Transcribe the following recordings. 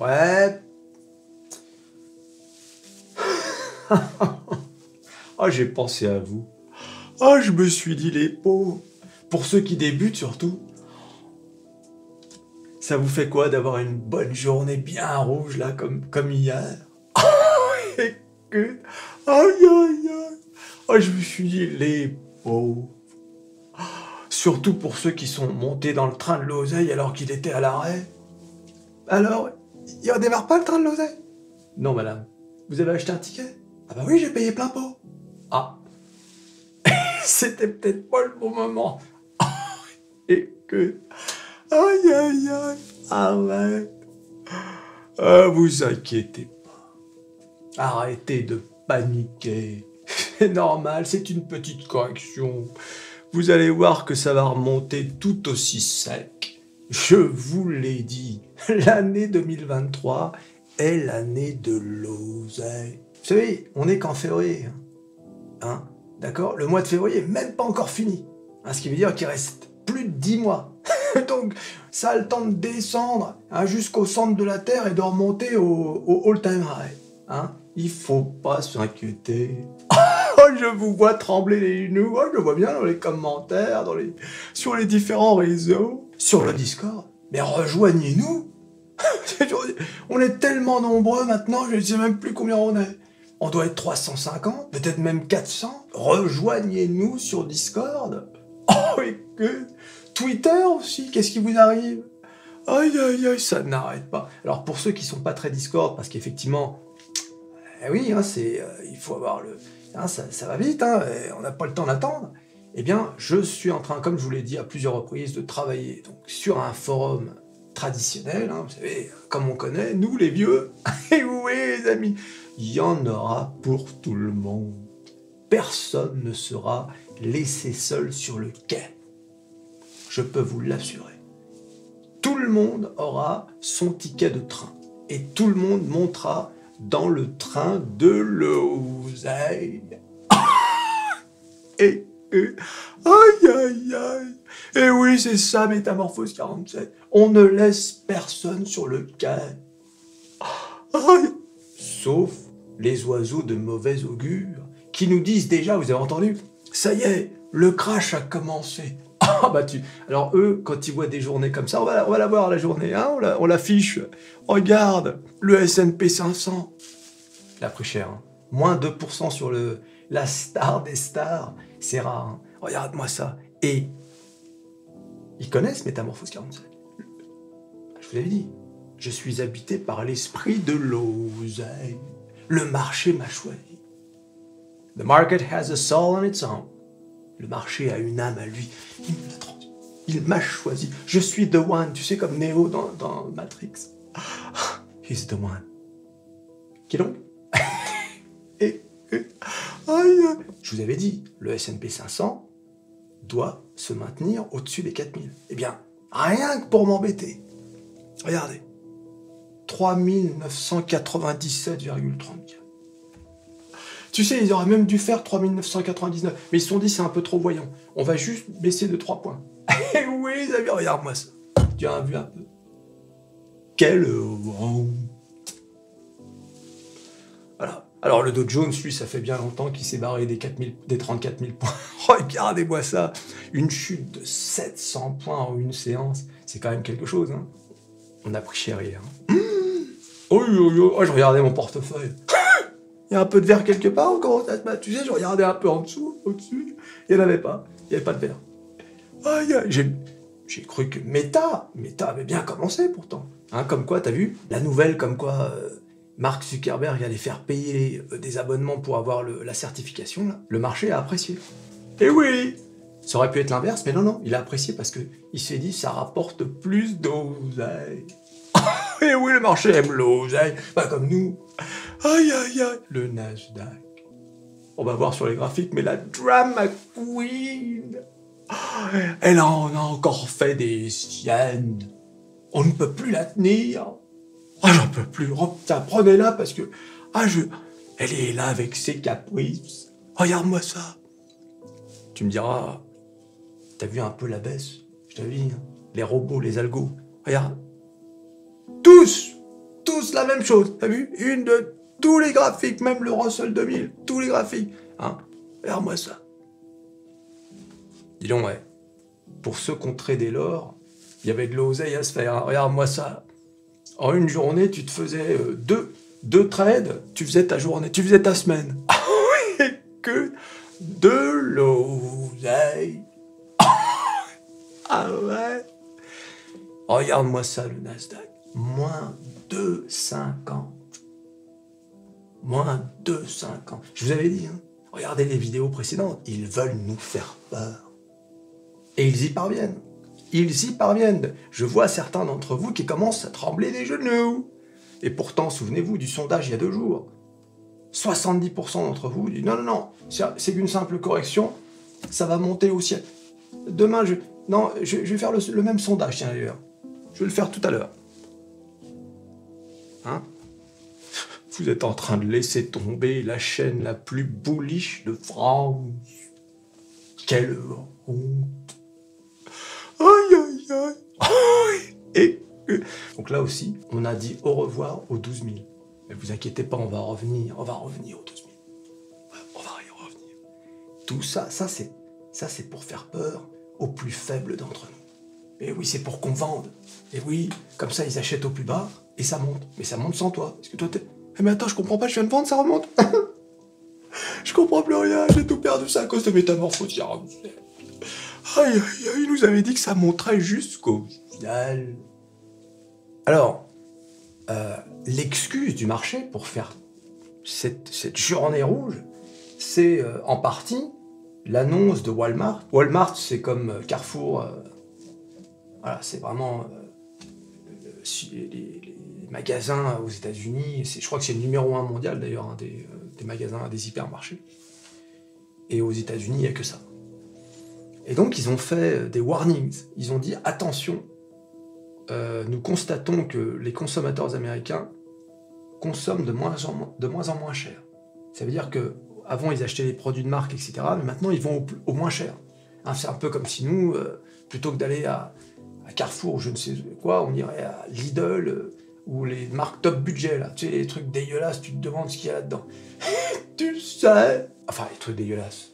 Ouais. Ah, j'ai pensé à vous. Ah, je me suis dit, les pauvres. Pour ceux qui débutent, surtout. Ça vous fait quoi d'avoir une bonne journée bien rouge, là, comme hier? Et que... Aïe, aïe, aïe. Ah, je me suis dit, les pauvres. Surtout pour ceux qui sont montés dans le train de l'oseille alors qu'il était à l'arrêt. Alors, il redémarre pas le train de l'oseille? Non, madame. Vous avez acheté un ticket? Ah bah oui, j'ai payé plein pot. Ah. C'était peut-être pas le bon moment. Et que... Aïe, aïe, aïe. Arrête. Ah, vous inquiétez pas. Arrêtez de paniquer. C'est normal, c'est une petite correction. Vous allez voir que ça va remonter tout aussi sec. Je vous l'ai dit, l'année 2023 est l'année de l'oseille. Vous savez, on n'est qu'en février. Hein, d'accord? Le mois de février n'est même pas encore fini. Hein, ce qui veut dire qu'il reste plus de 10 mois. Donc, ça a le temps de descendre jusqu'au centre de la Terre et de remonter au all-time high. Hein, il faut pas s'inquiéter. Oh, je vous vois trembler les genoux. Oh, je vois bien dans les commentaires, sur les différents réseaux, sur le Discord. Mais rejoignez-nous. On est tellement nombreux maintenant, je ne sais même plus combien on est. On doit être 350, peut-être même 400. Rejoignez-nous sur Discord. Oh, écoute. Twitter aussi, qu'est-ce qui vous arrive? Aïe, aïe, aïe, ça n'arrête pas. Alors, pour ceux qui sont pas très Discord, parce qu'effectivement, oui, hein, il faut avoir le... Hein, ça va vite, hein, on n'a pas le temps d'attendre. Eh bien, je suis en train, comme je vous l'ai dit à plusieurs reprises, de travailler donc, sur un forum traditionnel, hein, vous savez, comme on connaît, nous les vieux. Et oui, les amis, il y en aura pour tout le monde. Personne ne sera laissé seul sur le quai. Je peux vous l'assurer. Tout le monde aura son ticket de train. Et tout le monde montera dans le train de l'oseille. Et aïe, aïe, aïe. Et oui, c'est ça, Métamorphose 47. On ne laisse personne sur le quai. Aïe. Sauf les oiseaux de mauvais augure qui nous disent déjà, vous avez entendu, ça y est, le crash a commencé. Ah bah Alors eux, quand ils voient des journées comme ça, on va la voir la journée, hein, on l'affiche. Regarde, le S&P 500. Il a pris cher, hein. Moins 2% sur la star des stars. C'est rare, hein. Regarde-moi ça. Et ils connaissent Métamorphose 47. Je vous l'avais dit, je suis habité par l'esprit de l'oseille. Le marché m'a choisi. The market has a soul on its own. Le marché a une âme à lui. Il me l'a transmis. Il m'a choisi. Je suis the one. Tu sais, comme Neo dans Matrix. He's the one. Qui donc? Et aïe. Je vous avais dit, le S&P 500 doit se maintenir au-dessus des 4000. Eh bien, rien que pour m'embêter. Regardez. 3997,34. Tu sais, ils auraient même dû faire 3999. Mais ils se sont dit, c'est un peu trop voyant. On va juste baisser de 3 points. Et oui, les amis, regarde-moi ça. Tu as vu un peu. Quel vent. Voilà. Alors, le Dow Jones, lui, ça fait bien longtemps qu'il s'est barré des 34 000 points. Regardez-moi ça. Une chute de 700 points en une séance. C'est quand même quelque chose, hein. On a pris cher hier. Oh, je regardais mon portefeuille. Il y a un peu de verre quelque part encore. Tu sais, je regardais un peu en dessous, au-dessus. Il n'y en avait pas. Il n'y avait pas de verre. J'ai cru que Meta avait bien commencé pourtant. Hein, comme quoi, t'as vu? La nouvelle comme quoi Mark Zuckerberg allait faire payer des abonnements pour avoir la certification. Là. Le marché a apprécié. Et oui! Ça aurait pu être l'inverse, mais non, il a apprécié parce qu'il s'est dit ça rapporte plus d'oseille. Et oui, le marché aime l'oseille. Pas comme nous. Aïe, aïe, aïe. Le Nasdaq. On va voir sur les graphiques, mais la drama queen. Elle en a encore fait des siennes. On ne peut plus la tenir. Ah, j'en peux plus. Tiens, prenez-la parce que... Elle est là avec ses caprices. Regarde-moi ça. Tu me diras... T'as vu un peu la baisse? Je t'avais dit, hein. Les robots, les algos. Regarde. Tous la même chose. T'as vu? Une de tous les graphiques, même le Russell 2000, tous les graphiques. Hein? Regarde-moi ça. Dis donc, ouais. Pour ceux qui ont tradé l'or, il y avait de l'oseille à se faire. Hein. Regarde-moi ça. En une journée, tu te faisais deux trades, tu faisais ta journée, tu faisais ta semaine. Ah oui, que de l'oseille. Ah ouais. Regarde-moi ça, le Nasdaq. Moins 2,50. Moins 2,50. Je vous avais dit, hein, regardez les vidéos précédentes. Ils veulent nous faire peur. Et ils y parviennent. Ils y parviennent. Je vois certains d'entre vous qui commencent à trembler des genoux. Et pourtant, souvenez-vous du sondage il y a 2 jours. 70% d'entre vous disent non, non, non, c'est qu'une simple correction, ça va monter au ciel. Demain, je vais faire le même sondage, tiens d'ailleurs. Je vais le faire tout à l'heure. Hein? Vous êtes en train de laisser tomber la chaîne la plus bullish de France. Quelle honte. Aïe, aïe, aïe. Et donc là aussi, on a dit au revoir aux 12 000. Mais vous inquiétez pas, on va revenir aux 12 000. On va y revenir. Tout ça, ça c'est pour faire peur aux plus faibles d'entre nous. Et oui, c'est pour qu'on vende. Et oui, comme ça, ils achètent au plus bas et ça monte. Mais ça monte sans toi. Parce que toi, t'es... Eh mais attends, je comprends pas, je viens de vendre, ça remonte. Je comprends plus rien, j'ai tout perdu, ça à cause de métamorphose. Aïe, aïe, aïe, il nous avait dit que ça monterait jusqu'au final. Alors, l'excuse du marché pour faire cette journée rouge, c'est en partie l'annonce de Walmart. Walmart, c'est comme Carrefour. Voilà, c'est vraiment les magasins aux États-Unis. Je crois que c'est le numéro 1 mondial d'ailleurs, hein, des magasins, des hypermarchés. Et aux États-Unis, il n'y a que ça. Et donc, ils ont fait des warnings. Ils ont dit attention. Nous constatons que les consommateurs américains consomment de moins en moins cher. Ça veut dire qu'avant, ils achetaient des produits de marque, etc. Mais maintenant, ils vont au moins cher. Hein, c'est un peu comme si nous, plutôt que d'aller à Carrefour ou je ne sais quoi, on irait à Lidl ou les marques top budget, là. Tu sais, les trucs dégueulasses, tu te demandes ce qu'il y a là-dedans. Tu sais. Enfin, les trucs dégueulasses.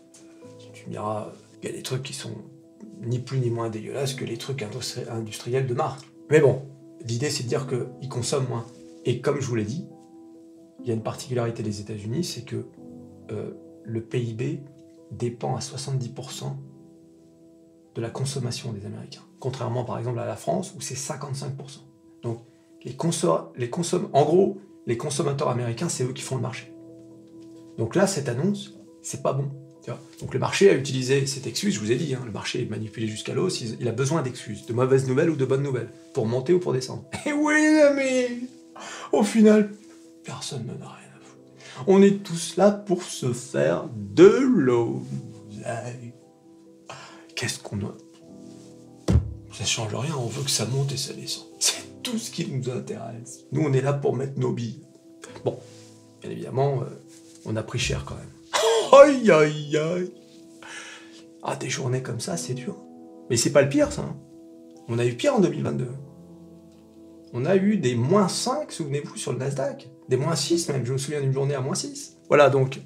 Tu me diras, il y a des trucs qui sont ni plus ni moins dégueulasses que les trucs industriels de marque. Mais bon, l'idée c'est de dire qu'ils consomment moins. Et comme je vous l'ai dit, il y a une particularité des États-Unis, c'est que le PIB dépend à 70% de la consommation des Américains. Contrairement par exemple à la France où c'est 55%. Donc en gros, les consommateurs américains, c'est eux qui font le marché. Donc là, cette annonce, c'est pas bon. Donc le marché a utilisé cette excuse, je vous ai dit, hein, le marché est manipulé jusqu'à l'os, il a besoin d'excuses, de mauvaises nouvelles ou de bonnes nouvelles, pour monter ou pour descendre. Et oui les amis, au final, personne n'en a rien à foutre. On est tous là pour se faire de l'oseille. Qu'est-ce qu'on a? Ça change rien, on veut que ça monte et ça descend. C'est tout ce qui nous intéresse. Nous on est là pour mettre nos billes. Bon, bien évidemment, on a pris cher quand même. Aïe, aïe, aïe. Ah, des journées comme ça, c'est dur. Mais c'est pas le pire, ça. Hein. On a eu pire en 2022. On a eu des -5, souvenez-vous, sur le Nasdaq. Des -6 même, je me souviens d'une journée à -6. Voilà, donc,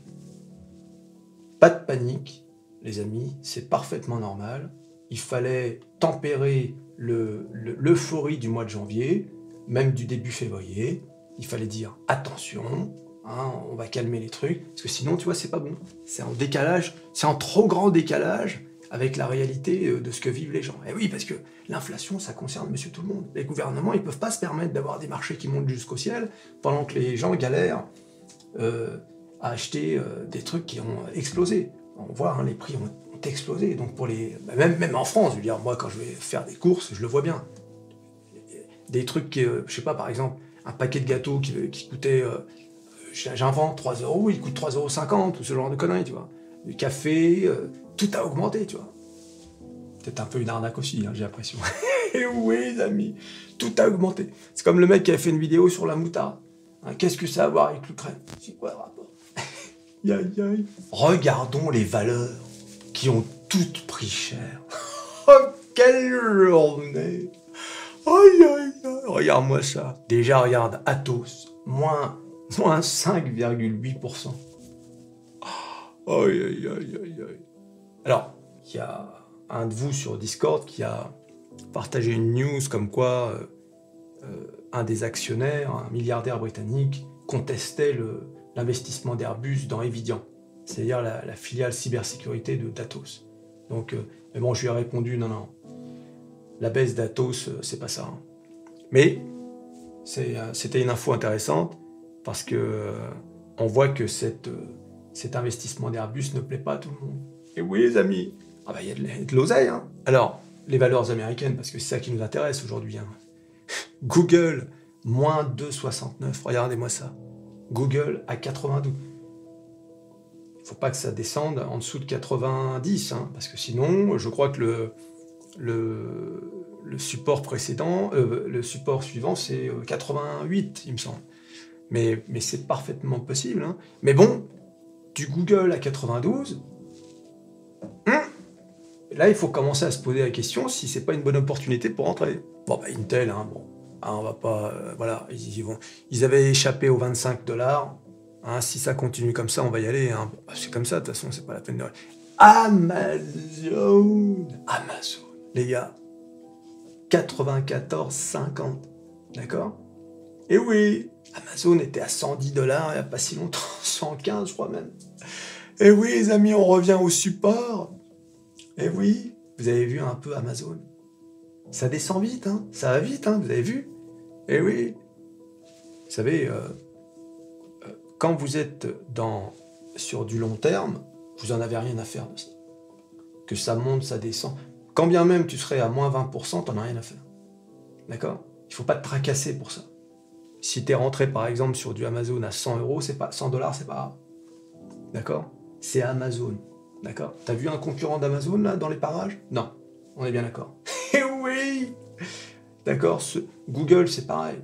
pas de panique, les amis, c'est parfaitement normal. Il fallait tempérer l'euphorie du mois de janvier, même du début février. Il fallait dire attention. Hein, on va calmer les trucs, parce que sinon, tu vois, c'est pas bon. C'est en décalage, c'est en trop grand décalage avec la réalité de ce que vivent les gens. Et oui, parce que l'inflation, ça concerne monsieur tout le monde. Les gouvernements, ils peuvent pas se permettre d'avoir des marchés qui montent jusqu'au ciel, pendant que les gens galèrent à acheter des trucs qui ont explosé. On voit, hein, les prix ont explosé, donc pour les... Même en France, je veux dire, moi, quand je vais faire des courses, je le vois bien. Des trucs qui, je sais pas, par exemple, un paquet de gâteaux qui coûtait... J'invente 3 €, il coûte 3,50 €, ou ce genre de conneries, tu vois. Du café, tout a augmenté, tu vois. Peut-être un peu une arnaque aussi, hein, j'ai l'impression. Et oui, les amis, tout a augmenté. C'est comme le mec qui a fait une vidéo sur la moutarde. Hein, qu'est-ce que ça a à voir avec l'Ukraine? C'est quoi le rapport? Aïe, aïe. Regardons les valeurs qui ont toutes pris cher. Oh, quelle journée! Aïe, aïe, aïe. Regarde-moi ça. Déjà, regarde, Atos, moins 5,8%. Aïe, aïe, aïe, aïe, aïe. Alors, il y a un de vous sur Discord qui a partagé une news comme quoi un des actionnaires, un milliardaire britannique, contestait l'investissement d'Airbus dans Evidian, c'est-à-dire la filiale cybersécurité d'Atos. Donc, mais bon, je lui ai répondu, non, non, la baisse d'Atos, c'est pas ça. Hein. Mais c'était une info intéressante parce que on voit que cet investissement d'Airbus ne plaît pas à tout le monde. Et oui, les amis, ah bah, y a de l'oseille. Hein. Alors, les valeurs américaines, parce que c'est ça qui nous intéresse aujourd'hui. Hein. Google, moins 2,69. Regardez-moi ça. Google à 92. Il ne faut pas que ça descende en dessous de 90, hein, parce que sinon, je crois que le support précédent, le support suivant, c'est 88, il me semble. Mais c'est parfaitement possible. Hein. Mais bon, du Google à 92, là, il faut commencer à se poser la question si c'est pas une bonne opportunité pour entrer. Bon, bah, Intel, hein, bon, hein, on va pas, voilà, ils avaient échappé aux 25$. Hein, si ça continue comme ça, on va y aller. Hein. Bon, bah, c'est comme ça, de toute façon, c'est pas la peine de. Amazon, les gars, 94,50, d'accord? Et oui, Amazon était à 110$ il n'y a pas si longtemps, 115, je crois même. Et oui, les amis, on revient au support. Et oui, vous avez vu un peu Amazon. Ça descend vite, hein. Ça va vite, hein, vous avez vu. Et oui. Vous savez, quand vous êtes sur du long terme, vous n'en avez rien à faire de ça. Que ça monte, ça descend. Quand bien même tu serais à moins 20%, t'en as rien à faire. D'accord? Il ne faut pas te tracasser pour ça. Si tu es rentré par exemple sur du Amazon à 100€, c'est pas 100$, c'est pas grave. D'accord? C'est Amazon. D'accord? T'as vu un concurrent d'Amazon là dans les parages? Non. On est bien d'accord. Et oui! D'accord? Google, c'est pareil.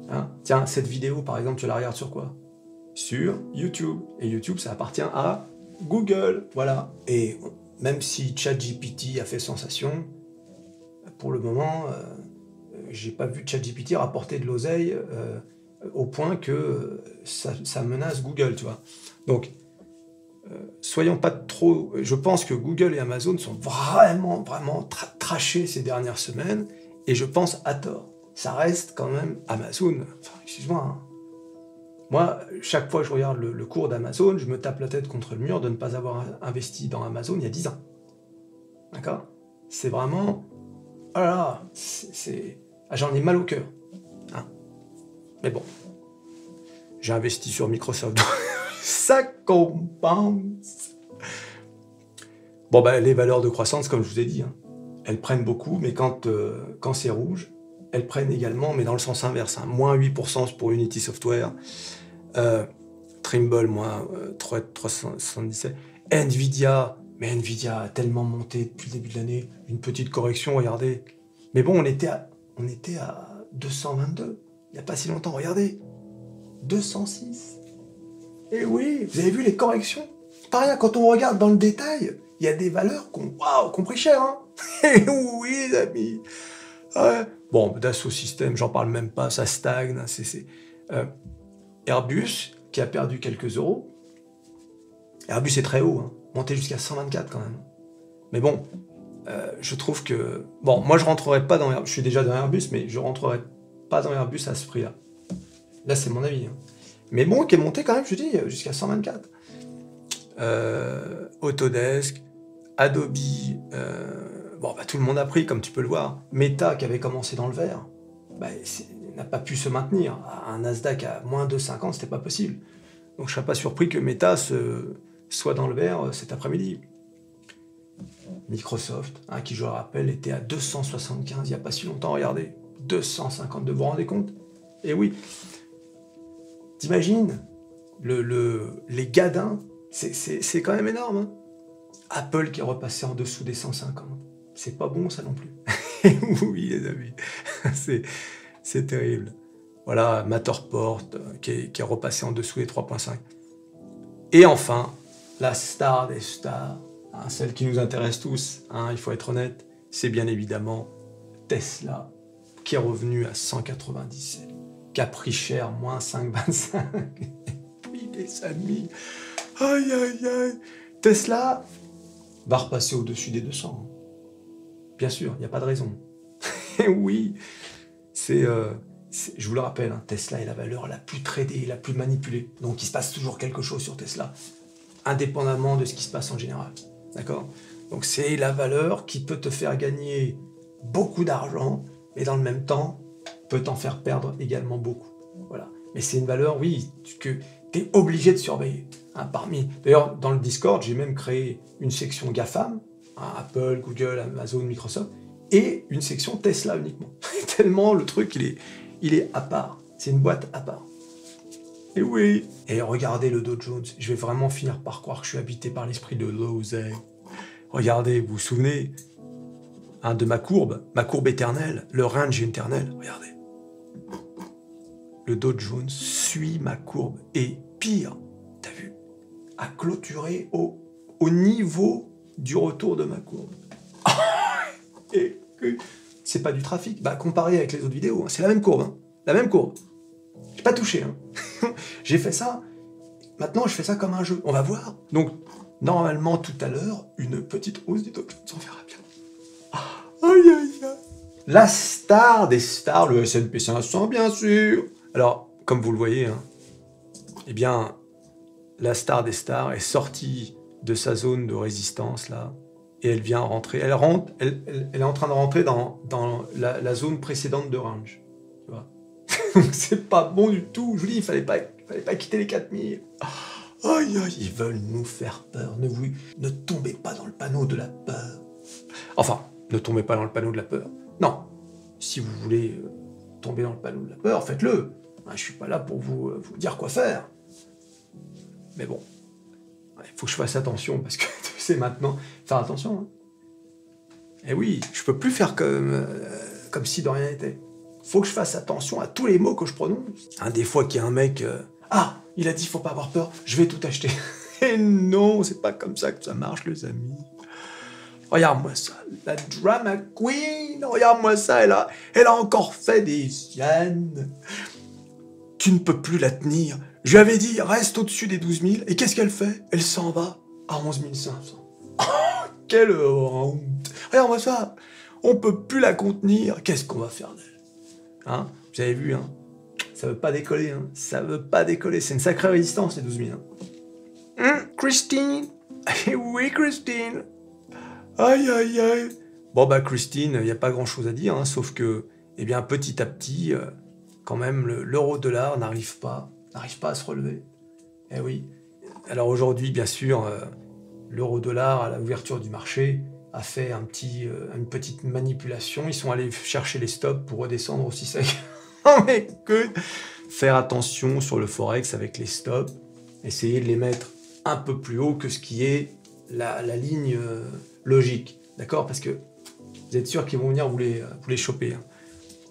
Hein? Tiens, cette vidéo par exemple, tu la regardes sur quoi? Sur YouTube. Et YouTube, ça appartient à Google. Voilà. Et même si ChatGPT a fait sensation, pour le moment, j'ai pas vu ChatGPT rapporter de l'oseille au point que ça menace Google, tu vois. Donc, soyons pas trop. Je pense que Google et Amazon sont vraiment trashés ces dernières semaines, et je pense à tort. Ça reste quand même Amazon. Enfin, excuse-moi. Hein. Moi, chaque fois que je regarde le cours d'Amazon, je me tape la tête contre le mur de ne pas avoir investi dans Amazon il y a 10 ans. D'accord? C'est vraiment. Oh là là, j'en ai mal au cœur. Hein. Mais bon. J'ai investi sur Microsoft. Ça compense. Bon, ben, les valeurs de croissance, comme je vous ai dit, hein, elles prennent beaucoup, mais quand c'est rouge, elles prennent également, mais dans le sens inverse. Hein, moins 8% pour Unity Software. Trimble, moins 377. Nvidia, mais Nvidia a tellement monté depuis le début de l'année. Une petite correction, regardez. Mais bon, on était à 222. Il n'y a pas si longtemps, regardez. 206. Et oui, vous avez vu les corrections? Pas rien, quand on regarde dans le détail, il y a des valeurs qu'on pris cher. Hein. Et oui, les amis. Ouais. Bon, Dassault Systèmes, j'en parle même pas, ça stagne. Airbus, qui a perdu quelques euros. Airbus est très haut, hein, monté jusqu'à 124 quand même. Mais bon, je trouve que... Bon, moi je rentrerai pas dans Airbus, je suis déjà dans Airbus, mais je rentrerai pas dans Airbus à ce prix-là. Là, c'est mon avis. Hein. Mais bon, qui est monté quand même, je dis, jusqu'à 124. Autodesk, Adobe, bon, bah, tout le monde a pris, comme tu peux le voir. Meta, qui avait commencé dans le vert, bah, n'a pas pu se maintenir. Un Nasdaq à moins 2,50, c'était pas possible. Donc je ne serais pas surpris que Meta soit dans le vert cet après-midi. Microsoft, hein, qui je le rappelle, était à 275 il n'y a pas si longtemps, regardez. 252, vous vous rendez compte? Et oui. T'imagines les gadins, c'est quand même énorme. Hein. Apple qui est repassé en dessous des 150. C'est pas bon ça non plus. Oui les amis, c'est terrible. Voilà, Matterport qui est repassé en dessous des 3,5. Et enfin, la star des stars, hein, celle qui nous intéresse tous, hein, il faut être honnête, c'est bien évidemment Tesla. qui est revenu à 197, qui a pris cher, moins 5,25. Oui, les amis. Aïe, aïe, aïe. Tesla va repasser au-dessus des 200. Bien sûr, il n'y a pas de raison. Et oui, je vous le rappelle, hein, Tesla est la valeur la plus tradée, la plus manipulée. Donc il se passe toujours quelque chose sur Tesla, indépendamment de ce qui se passe en général. D'accord? Donc c'est la valeur qui peut te faire gagner beaucoup d'argent, mais dans le même temps, peut t'en faire perdre également beaucoup. Voilà. Mais c'est une valeur, oui, que tu es obligé de surveiller. Hein, D'ailleurs, dans le Discord, j'ai même créé une section GAFAM, hein, Apple, Google, Amazon, Microsoft, et une section Tesla uniquement. Tellement le truc, il est à part. C'est une boîte à part. Et oui. Et regardez le Dow Jones. Je vais vraiment finir par croire que je suis habité par l'esprit de l'oseille. Regardez, vous vous souvenez hein, de ma courbe éternelle, le range éternel. Regardez. Le Dow Jones suit ma courbe. Et pire, t'as vu, a clôturé au niveau du retour de ma courbe. Et que c'est pas du trafic. Bah, comparé avec les autres vidéos, hein, c'est la même courbe. Hein, la même courbe. J'ai pas touché. Hein. J'ai fait ça. Maintenant, je fais ça comme un jeu. On va voir. Donc, normalement, tout à l'heure, une petite hausse du Dow Jones. On verra bien. Aïe, aïe, aïe. La star des stars, le S&P 500, bien sûr. Alors, comme vous le voyez, hein, eh bien, la star des stars est sortie de sa zone de résistance, là, et elle vient rentrer. Elle est en train de rentrer dans la zone précédente de range. Tu vois. Donc, c'est pas bon du tout. Je vous dis, il fallait pas quitter les 4000. Aïe, aïe, ils veulent nous faire peur. Ne tombez pas dans le panneau de la peur. Enfin, ne tombez pas dans le panneau de la peur. Non, si vous voulez tomber dans le panneau de la peur, faites-le. Hein, je suis pas là pour vous dire quoi faire. Mais bon, il faut que je fasse attention, parce que c'est maintenant... Faire attention. Hein. Et oui, je peux plus faire comme si de rien n'était. Faut que je fasse attention à tous les mots que je prononce. Hein, des fois qu'il y a un mec... Ah, il a dit faut pas avoir peur, je vais tout acheter. Et non, c'est pas comme ça que ça marche, les amis. Regarde-moi ça, la drama queen, regarde-moi ça, elle a encore fait des siennes. Tu ne peux plus la tenir. Je lui avais dit, reste au-dessus des 12 000, et qu'est-ce qu'elle fait? Elle s'en va à 11 500. Oh, quelle honte. Regarde-moi ça, on peut plus la contenir, qu'est-ce qu'on va faire d'elle? Hein, vous avez vu, hein, ça veut pas décoller, hein, ça veut pas décoller, c'est une sacrée résistance, les 12 000. Hein. Christine? Oui, Christine. Aïe, aïe, aïe. Bon, bah, Christine, il n'y a pas grand-chose à dire, hein, sauf que, eh bien, petit à petit, quand même, l'euro-dollar n'arrive pas à se relever. Eh oui. Alors aujourd'hui, bien sûr, l'euro-dollar, à l'ouverture du marché, a fait une petite manipulation. Ils sont allés chercher les stops pour redescendre aussi sec. Oh, mais que faire attention sur le Forex avec les stops, essayer de les mettre un peu plus haut que ce qui est la ligne logique, d'accord? Parce que vous êtes sûr qu'ils vont venir vous les choper. Hein.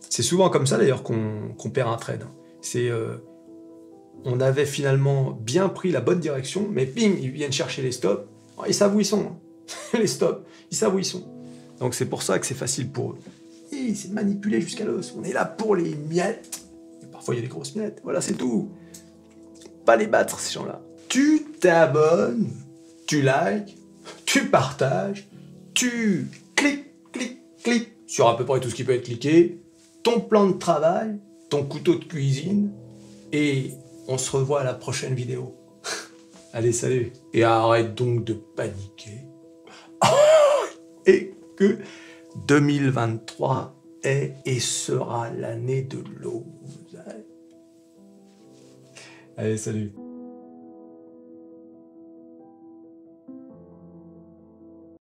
C'est souvent comme ça d'ailleurs qu'on perd un trade. Hein. On avait finalement bien pris la bonne direction, mais bing, ils viennent chercher les stops. Oh, ils savent où ils sont. Hein. Les stops, ils savent où ils sont. Donc c'est pour ça que c'est facile pour eux. Et c'est manipuler jusqu'à l'os. On est là pour les miettes. Et parfois il y a des grosses miettes. Voilà, c'est tout. Pas les battre, ces gens-là. Tu t'abonnes, tu likes, tu partages, tu cliques sur à peu près tout ce qui peut être cliqué, ton plan de travail, ton couteau de cuisine, et on se revoit à la prochaine vidéo. Allez, salut. Et arrête donc de paniquer. Et que 2023 est et sera l'année de l'oseille. Allez, salut.